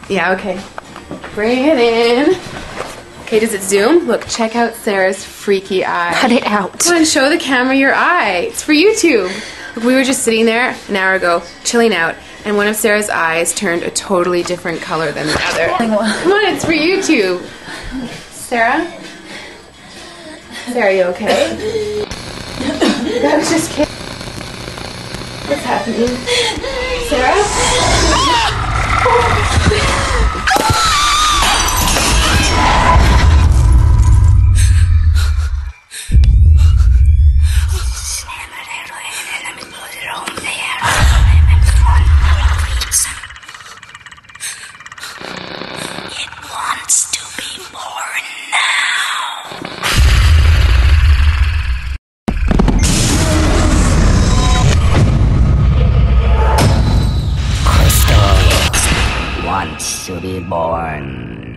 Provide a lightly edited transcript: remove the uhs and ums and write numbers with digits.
Yeah, okay. Bring it in. Okay, does it zoom? Look, check out Sarah's freaky eye. Cut it out. Come on, show the camera your eye. It's for YouTube. Look, we were just sitting there an hour ago, chilling out, and one of Sarah's eyes turned a totally different color than the other. Come on, it's for YouTube. Sarah? Sarah, you okay? I was just kidding. What's happening? Sarah? It wants to be born now. Crystal wants to be born